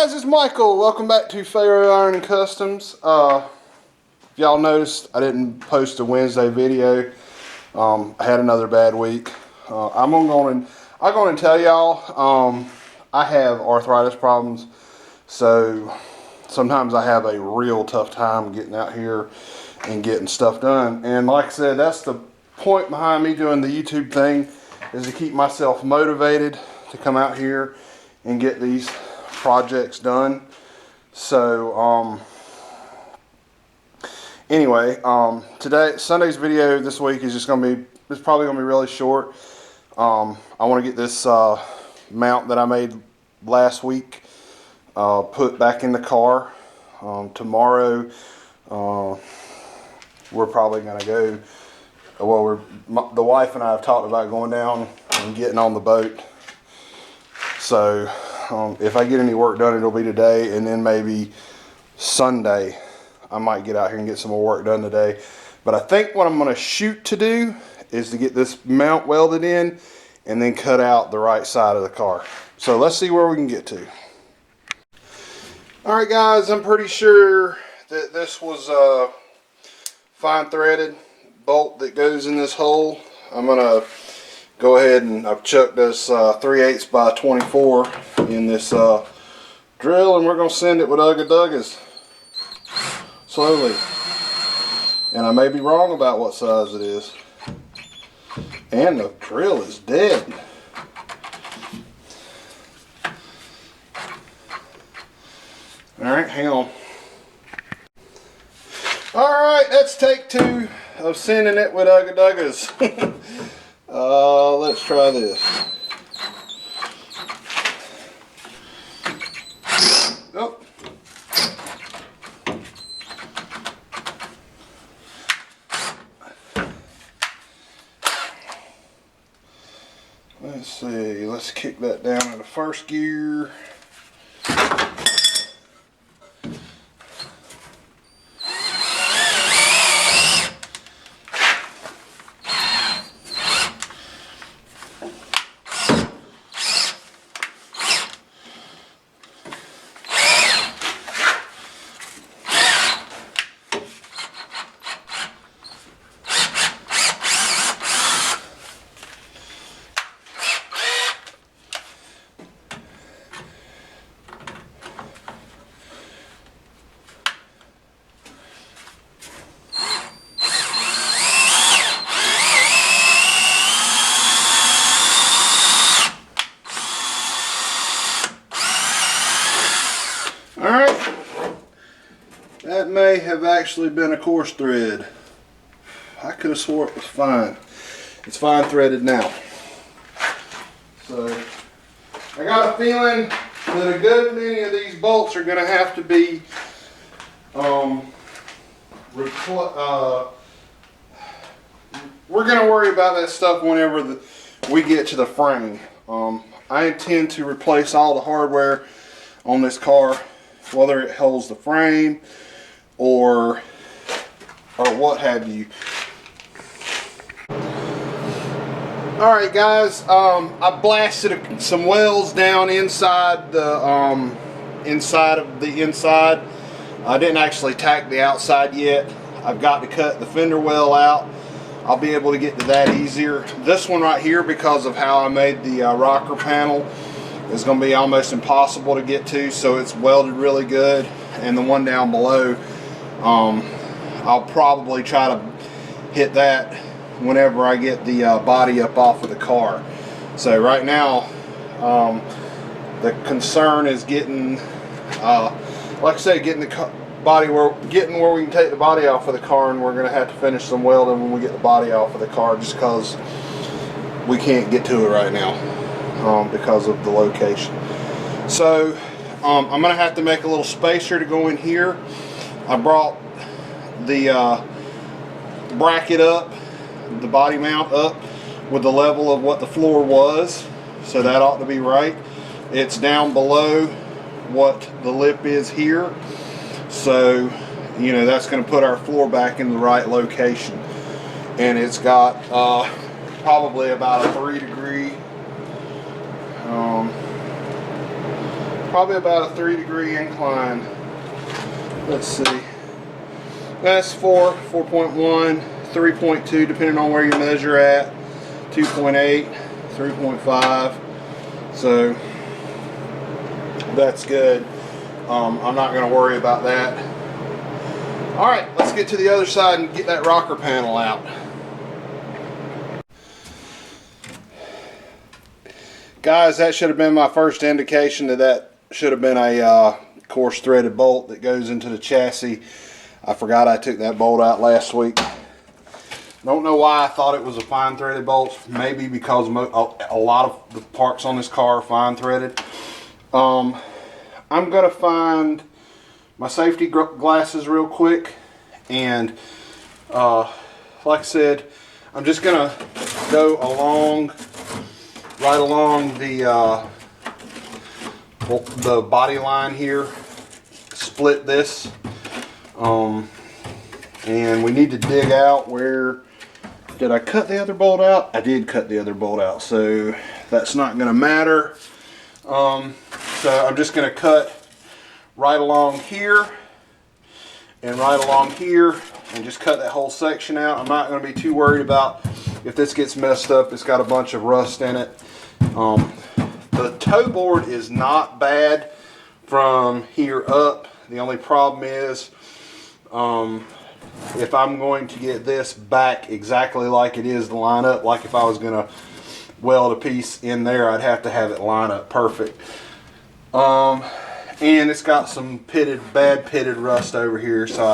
guys, it's Michael. Welcome back to Pharaoh Iron and Customs. If y'all noticed, I didn't post a Wednesday video. I had another bad week. I'm going to tell y'all, I have arthritis problems, so sometimes I have a real tough time getting out here and getting stuff done. And like I said, that's the point behind me doing the YouTube thing, is to keep myself motivated to come out here and get these projects done. So anyway, Sunday's video this week is just it's probably gonna be really short. I want to get this mount that I made last week put back in the car. Tomorrow we're probably gonna go, the wife and I have talked about going down and getting on the boat. So if I get any work done, it'll be today, and then maybe Sunday I might get out here and get some more work done today. But I think what I'm going to shoot to do is to get this mount welded in and then cut out the right side of the car. So let's see where we can get to. Alright guys, I'm pretty sure that this was a fine threaded bolt that goes in this hole. I'm going to go ahead and I've chucked this 3/8 by 24 in this drill, and we're going to send it with Ugga Duggas slowly. And I may be wrong about what size it is. And the drill is dead. Alright, hang on. Alright, that's take 2 of sending it with Ugga Duggas. Let's try this. Oh. Let's see, let's kick that down into first gear. Alright, that may have actually been a coarse thread. I could have swore it was fine. It's fine threaded now. So, I got a feeling that a good many of these bolts are going to have to be we're going to worry about that stuff whenever we get to the frame. I intend to replace all the hardware on this car, whether it holds the frame or what have you. Alright guys, I blasted some welds down inside the inside. I didn't actually tack the outside yet. I've got to cut the fender well out. I'll be able to get to that easier. This one right here, because of how I made the rocker panel, is going to be almost impossible to get to, so it's welded really good. And the one down below, I'll probably try to hit that whenever I get the body up off of the car. So right now, the concern is getting, like I said, getting the body where we can take the body off of the car, and we're going to have to finish some welding when we get the body off of the car, just because we can't get to it right now. Because of the location. So I'm going to have to make a little spacer to go in here. I brought the bracket up, the body mount up with the level of what the floor was, so that ought to be right. It's down below what the lip is here, so you know that's going to put our floor back in the right location. And it's got probably about a 3 degree Probably about a 3-degree incline. Let's see. That's 4.1, 3.2, depending on where you measure at. 2.8, 3.5. So that's good. I'm not going to worry about that. All right, let's get to the other side and get that rocker panel out. Guys, that should have been my first indication that should have been a coarse threaded bolt that goes into the chassis. I forgot I took that bolt out last week. Don't know why I thought it was a fine threaded bolt. Maybe because a lot of the parts on this car are fine threaded. I'm gonna find my safety glasses real quick, and like I said, I'm just gonna go right along the body line here, split this, and we need to dig out where. Did I cut the other bolt out? I did cut the other bolt out, so that's not going to matter. So I'm just going to cut right along here and right along here and just cut that whole section out. I'm not going to be too worried about if this gets messed up. It's got a bunch of rust in it. The toe board is not bad from here up. The only problem is if I'm going to get this back exactly like it is to line up, like if I was going to weld a piece in there, I'd have to have it line up perfect. And it's got some bad pitted rust over here, so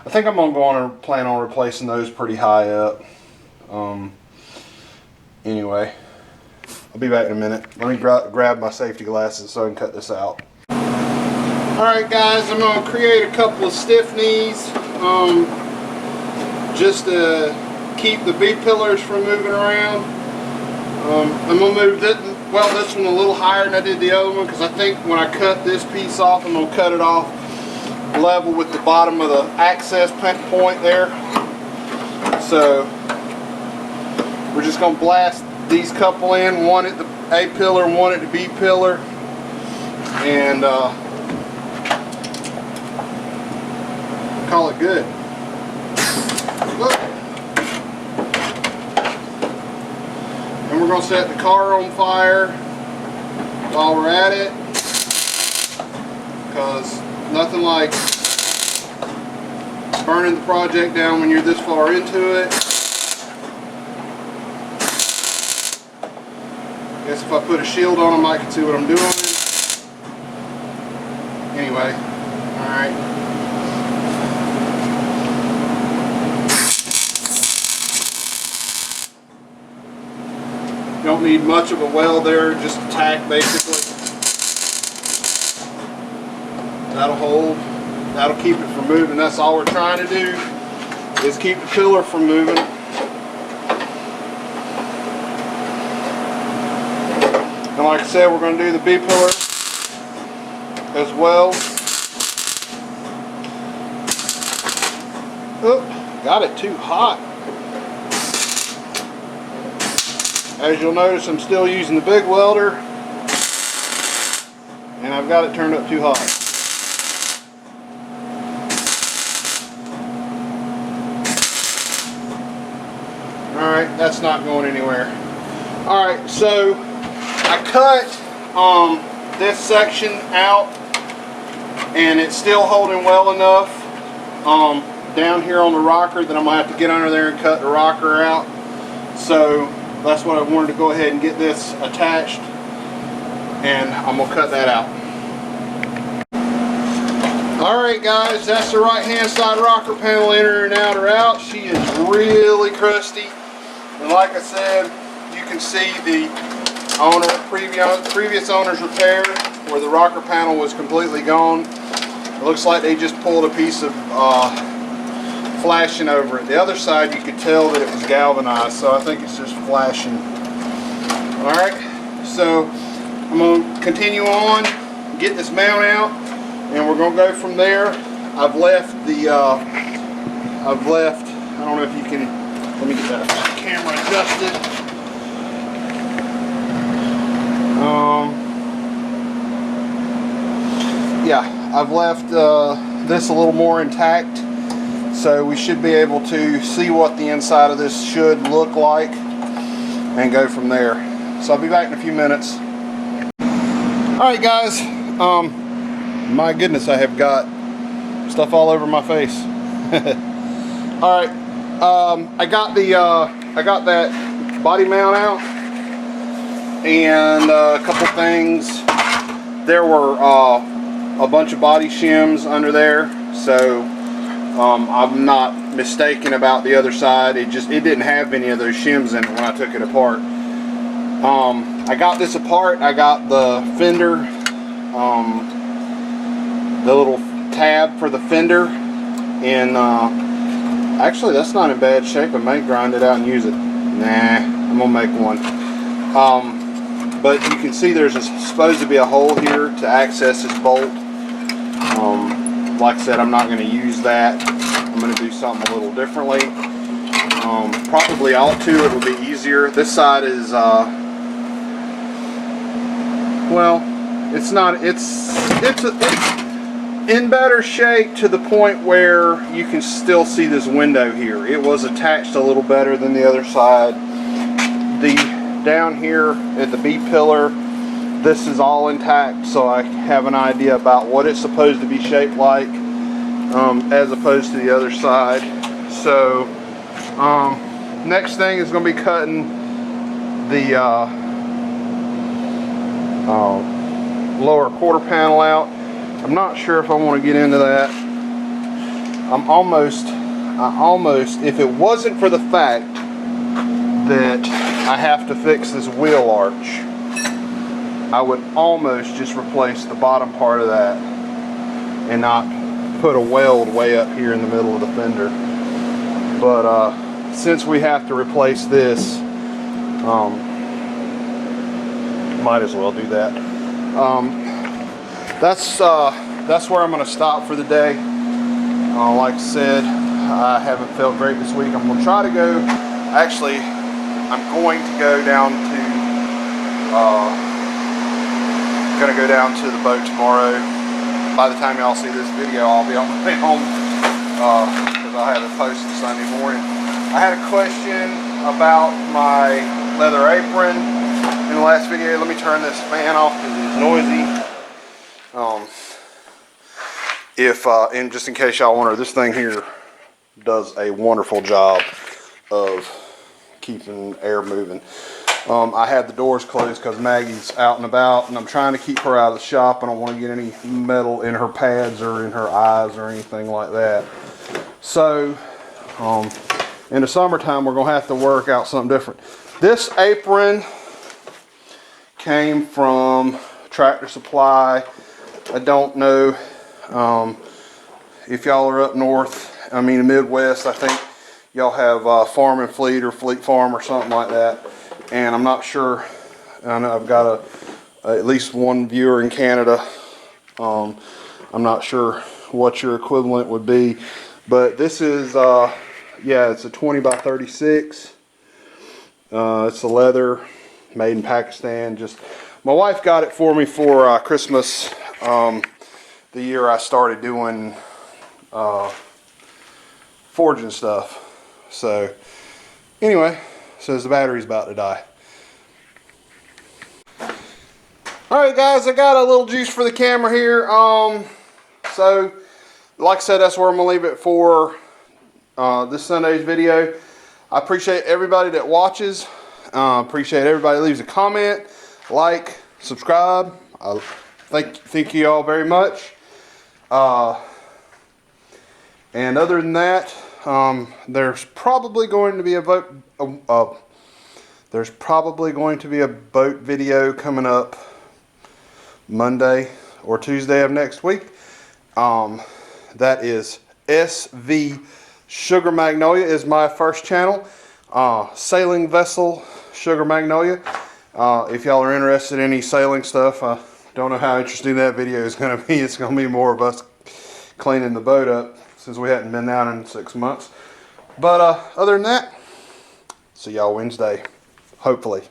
I think I'm going to plan on replacing those pretty high up. Anyway, I'll be back in a minute. Let me grab my safety glasses so I can cut this out. Alright guys, I'm going to create a couple of stiff knees just to keep the B-pillars from moving around. I'm going to move this one a little higher than I did the other one, because I think when I cut this piece off, I'm going to cut it off level with the bottom of the access point there. So we're just going to blast these couple in, one at the A pillar, one at the B pillar, and call it good. Look. And we're going to set the car on fire while we're at it, because nothing like burning the project down when you're this far into it. Guess if I put a shield on them, I can see what I'm doing. Anyway, alright. Don't need much of a weld there, just a tack basically. That'll hold, that'll keep it from moving. That's all we're trying to do, is keep the pillar from moving. And like I said, we're going to do the B pillar as well. Oh, got it too hot. As you'll notice, I'm still using the big welder, and I've got it turned up too hot. Alright, that's not going anywhere. Alright, so I cut this section out, and it's still holding well enough down here on the rocker that I'm going to have to get under there and cut the rocker out. So that's what I wanted to go ahead and get this attached, and I'm going to cut that out. Alright guys, that's the right hand side rocker panel, inner and outer out. She is really crusty, and like I said, you can see the previous owner's repair where the rocker panel was completely gone. It looks like they just pulled a piece of flashing over it. The other side you could tell that it was galvanized, so I think it's just flashing. Alright, so I'm going to continue on, get this mount out, and we're going to go from there. I've left, I don't know if you can, let me get that camera adjusted. yeah, I've left this a little more intact, so we should be able to see what the inside of this should look like and go from there. So I'll be back in a few minutes. Alright guys, my goodness, I have got stuff all over my face. Alright, I got that body mount out, and a couple things. There were a bunch of body shims under there, so I'm not mistaken about the other side. It didn't have any of those shims in it when I took it apart. I got this apart. I got the fender, the little tab for the fender, and actually that's not in bad shape. I may grind it out and use it. Nah, I'm gonna make one. But you can see there's supposed to be a hole here to access this bolt. Like I said, I'm not going to use that. I'm going to do something a little differently. Probably ought to. It would be easier. This side is, well, it's not. It's in better shape to the point where you can still see this window here. It was attached a little better than the other side. Down here at the B pillar, this is all intact, so I have an idea about what it's supposed to be shaped like, as opposed to the other side. So next thing is going to be cutting the lower quarter panel out. I'm not sure if I want to get into that. I almost, if it wasn't for the fact that I have to fix this wheel arch, I would almost just replace the bottom part of that and not put a weld way up here in the middle of the fender. But since we have to replace this, might as well do that. That's where I'm going to stop for the day. Like I said, I haven't felt great this week. I'm going to try to go, actually I'm going to go down to the boat tomorrow. By the time y'all see this video, I'll be on my way home, because I have it posted Sunday morning. I had a question about my leather apron in the last video. Let me turn this fan off because it's noisy. And just in case y'all wonder, this thing here does a wonderful job of keeping air moving. I had the doors closed because Maggie's out and about, and I'm trying to keep her out of the shop. I don't want to get any metal in her pads or in her eyes or anything like that. So in the summertime, we're going to have to work out something different. This apron came from Tractor Supply. I don't know if y'all are up north, I mean the Midwest. I think y'all have Farm and Fleet or Fleet Farm or something like that, and I'm not sure. I know I've got at least one viewer in Canada. I'm not sure what your equivalent would be, but this is yeah, it's a 20 by 36. It's a leather, made in Pakistan. Just my wife got it for me for Christmas, the year I started doing forging stuff. So anyway, says the battery's about to die. Alright guys, I got a little juice for the camera here. So like I said, that's where I'm gonna leave it for this Sunday's video. I appreciate everybody that watches. Appreciate everybody that leaves a comment, like, subscribe. I thank you all very much. And other than that, there's probably going to be a boat. There's probably going to be a boat video coming up Monday or Tuesday of next week. That is SV Sugar Magnolia is my first channel. Sailing vessel Sugar Magnolia. If y'all are interested in any sailing stuff, I don't know how interesting that video is going to be. It's going to be more of us cleaning the boat up since we hadn't been down in 6 months. But other than that, see y'all Wednesday, hopefully.